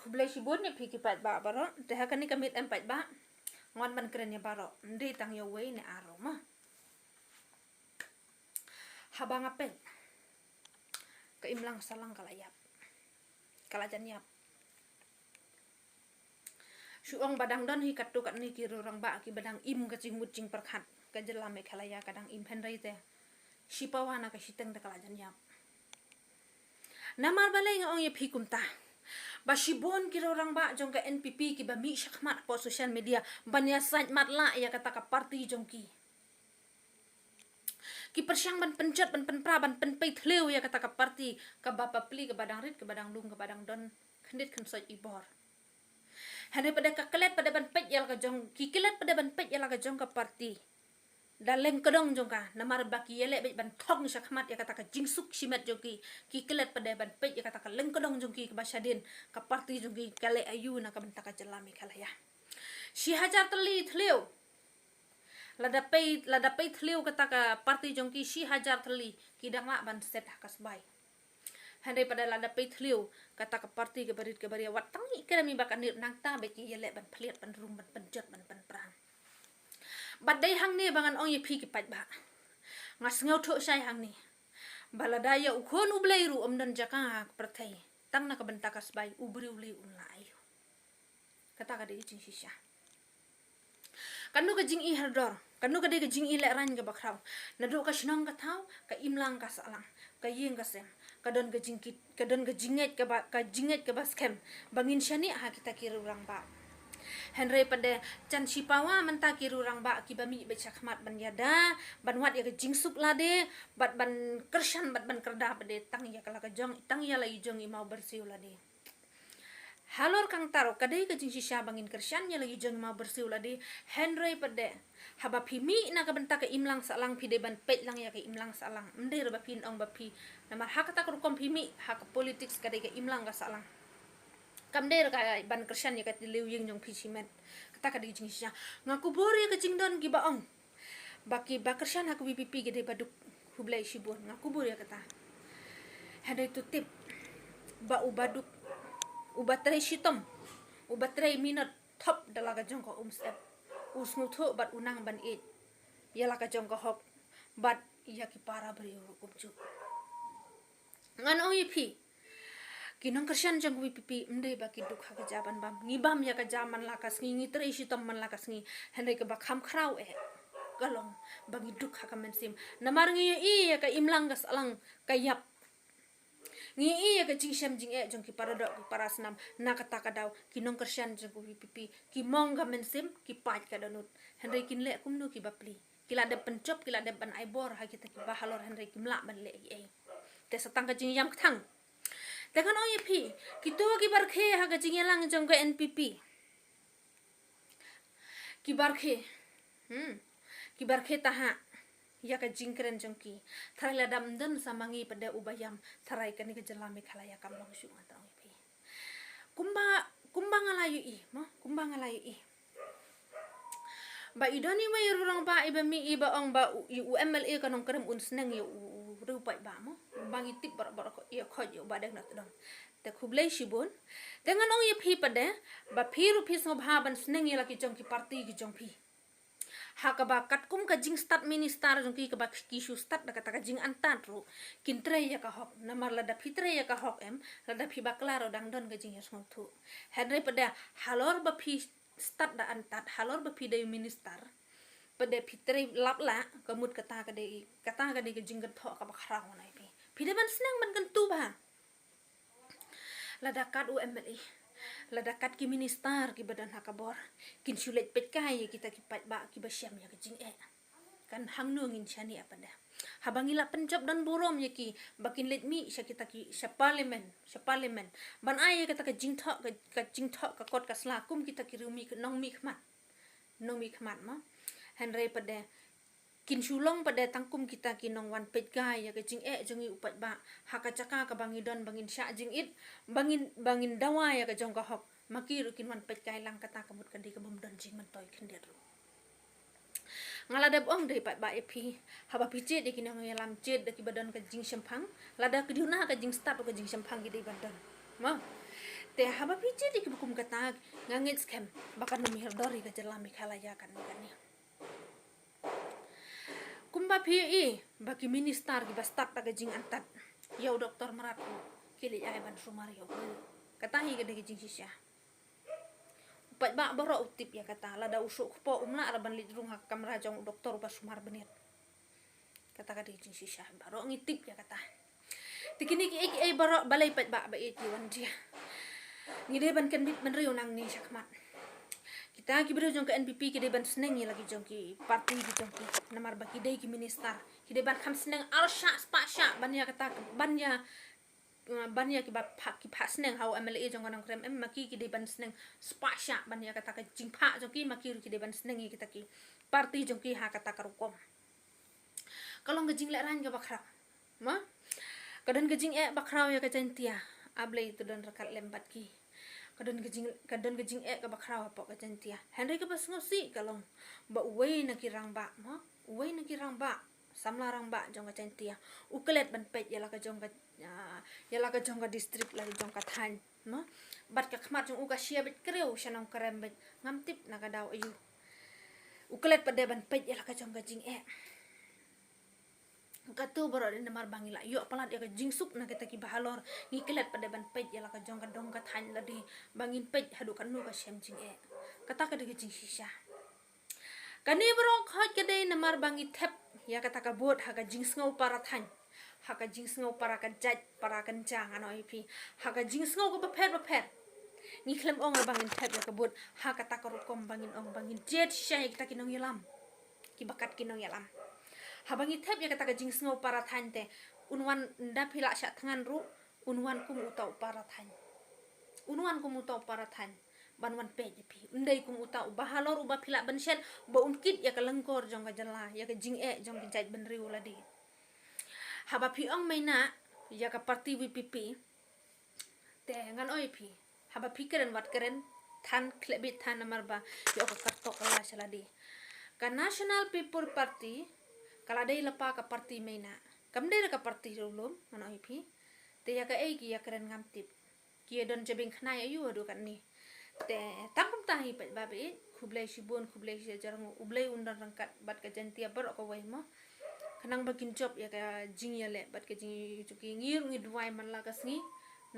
Kublai sibun ni piki pat ba baro. Teha kan ni kamit empat ba. Ngon man keren ya baro. Ndi tang yo wei ni aroma. Habang apel. Keimlang salang kalayap. Kalajan yap. Suong badang don hi katu kat ni kiro rang ba ki badang im ka cing mucing perkhat. Ka jelam me kalaya kadang im henrai te. Sipawana ka siteng te kalajan yap. Namar balai ngong ye pikum ta. Basibon kira orang ba jong ka NPP ki ba mi syakmat po social media banya site mat la ya kata ka parti jong ki persyang ban penjat ban penpra ban penpei thleu ya kata ka parti ka bapa pli ka badang rit ka badang lung ka badang don khendit khan soi ibor hande pada ka klet pada ban peit ya ka jong ki klet pada ban peit ya ka jong ka parti dalem kedong jong ka namar baki yele ban thong syakmat ya kata ka jingsuk simet jong ki kelet pada ban peit ya kata ka leng kedong jong ki basyadin ka parti jong ki kale ayu na ka benta ka jelami kalaya si hajar teli thleu lada pei thleu kata ka parti jong ki si hajar teli kidang mak ban set kasbai hande pada lada pei thleu kata ka parti ke barit ke baria wat tangi kami bakan nir nang ta beki yele ban phliat ban rum ban penjat ban penprang badai hang ni bangan ong ye phi ki pat ba ngas ngau tho sai hang ni baladaya ukhon ublai ru omdan jaka prathai tang na ka benta kasbai ubri uli unlai kata ka de jing shisha kanu ka jing i hardor kanu ka de ka jing i le ran ka bakrau nadu ka shnong ka thau ka imlang ka salang ka yeng ka sem ka don ka jingkit ka don ka jinget ka baskem bangin shani ha kita kiru rang ba Henry pada chan sipawa menta kiru rang ba ki bami be chakmat ban yada ban wat ya ke jingsuk lade bat ban kershan bat ban kerda pada tang ya kala ka jong tang ya lai jong i mau bersiu lade halor kang taro kadai ke jing shisha bangin kershan ya lagi jong mau bersiu lade Henry pada haba phimi na ka benta ka imlang salang phi de ban pet lang ya ke imlang salang mder ba phin ong ba phi namar hakata ko kom phimi hak politics kadai ke imlang ka salang kamder ka ban kershan ya kat liu yeng jong pisimen kata ka di jing sha ngaku bori ka jing don gi baong baki ba kershan aku bipipi gede baduk hublai sibun ngaku bori kata hada itu tip ba ubaduk ubatrai sitom ubatrai minot top dalaga jong ko step usnu tho bat unang ban it yala ka jong ko hok bat ya ki para bri upju ngan oi phi kinong kershan jong pipi mde baki duk ha jaban bam ngibam ya ka jaman lakas ngi tre sitom man lakas ngi hande ka bakham khrau galong bagi duk ha ka mensim namar ngi i ya ka imlang gas alang kayap ngi i ya ka jingsam jing jong ki paradok ki parasnam na kata ka daw kinong kershan jong pipi ki mong ka mensim ki pat ka danut hande kin le kumnu ki bapli kila de pencop kila de ban aibor ha kita ki bahalor hande ki mla ban le te satang ka jing yam thang Tekan oi phi kitu ki barkhe ha ga jingelang jong ko NPP ki barkhe taha ya ka jingkren jong ki tharai la dam den samangi pada ubayam tharai kan ke jelame khalaya kam long su anta oi phi kumba ngalayu i ba idoni mai rurang ba iba mi iba ong ba UMLA kanong krem un sneng yu rupai ba mo bangi tip bar ko ya khoj yu badang na tdong te khublai sibun dengan ong ye phi pade ba phi ru phi so bhaban sneng ya ki jong ki parti ki jong phi ha ka ba katkum ka jing start minister jong ki ka ba ki shu start da kata ka jing antan ru kintre ya ka hok namar la da fitre ya ka hok la da phi ba klaro dang don ka jing ya song thu henry pade halor ba phi start da antat halor ba phi de minister pada fitre lapla kamut kata ka de ke jinggat tho ka bakhra nai pi phide ban snang ban kan tu ba ladakat UMLA ladakat ki minister ki badan hakabor kin sulet pet kai kita ki pat ba ki basyam ya ke jing kan hang nu ngin chani apa da habangila penjob dan burom ya ki bakin let mi sya kita ki sya parliament ban ai kata ka jing tho ka kot ka slakum kita ki rumi ke nong mi khmat ma henry pada kin sulong pada tangkum kita ki nong wan pet gai ya ke jing jongi upat ba hakacaka ka bangidon bangin sya jing it bangin dawa ya ka jong ka hok makir kin wan pet gai lang kata kamut kan di ka bom don jing man toy khendet ngalada ong dei pat ba epi haba picet de kinong yalam chet de ki badan ka jing sempang lada ki diuna ka jing start ka jing sempang gi de badan ma Te haba piji di bukum katag ngangit scam bakan numihir dori ka jelami khalaya kan ni. Kumba pi bagi minister ki bastak taga jing antat. Yau doktor meratu kili ay ban sumari yo. Katahi ka dagi jing sisya. Upat ba boro utip ya kata lada usuk po umna araban lidrung hak kamera jong doktor ba sumar benit. Kata ka dagi jing sisya baro ngitip ya kata. Tikini ki ay baro balay pat ba iti wan dia. Ngide ban kan bit menriu nang ni sakmat. Kita ki bro jong ke NPP ki de ban seneng ni lagi jong ki parti ki jong ki namar baki dei ki minister. Ki de ban kham seneng alsha spasha banya kata banya ki ba ki pha seneng hau MLA jong nang krem maki ki de ban seneng spasha banya kata ka jing pha jong ki maki ki de ban seneng kita ki parti jong ki ha kata karukom. Kalau ngejing lek ran ga bakra. Ma? Kadan ngejing bakrau ya ka jantia. Ablay itu dan rekat lembat ki. Kadon gejing ka bakraw apa ka jantia. Henry ka pas ngosi kalong ba uway na kirang ba mo. Uway na kirang ba. Samlarang ba jong ka jantia. Uklet ban peit yala ka jong ka distrik lagi jong ka than mo. Bat ka khmat jong uga sia bit kreu shanong karembet ngamtip na ka daw ayu. Uklet pa de ban peit yala ka jong ka jing Katu baro din namar bangila yo palat ya ka jingsuk na kita ki bahalor ngikelet pada ban peit ya la ka jong ka dong ka than la di bangin peit hadu kan nu ka shem jing kata ka de jing shisha kani baro khot ke de namar bangi thep ya kata ka bot ha ka jings ngau para than ha ka jings ngau para ka jat para kan jang ano ipi ha ka jings ngau ka bapher ni klem ong bangin thep ya ka bot ha kata ka rukom bangin ong bangin jet shisha ya kita kinong yalam ki bakat kinong yalam habang itep ya kata kajing snow para tante unwan nda pila sya tangan ru unwan kum utau para tan banwan pe pi ndai kum utau bahalor uba pila benshen ba unkit ya kalengkor jong ka jala ya ka jing jong ki jait benriu ladi haba pi ong maina ya ka parti WPP te ngan oi pi haba pi keren wat keren tan klebit tan namarba yo ka kartok la saladi ka National People Party kala dei lepa ka parti maina kam dei ka parti ulum mana ipi te ya ka ki ya keren ngamtip ki don jebing khnai ayu adu kan ni te takum tahi pe babe khublai shibun khublai shi jarang ublai undan rangkat bat ka jantia bar ko wai mo kanang bakin job ya ka jing ya le bat ka jing chuki ngir ngi duai man la ka sngi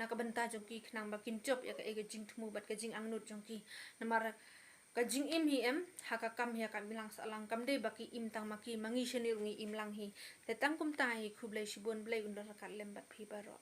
na ka benta joki kanang bakin job ya ka jing thmu bat ka jing angnut jongki namar kajing im hi haka kam hi ka bilang salang kam de baki im tang maki mangi shenir ngi im lang hi te tangkum tai khublai shibun blai undar ka lembat phi baro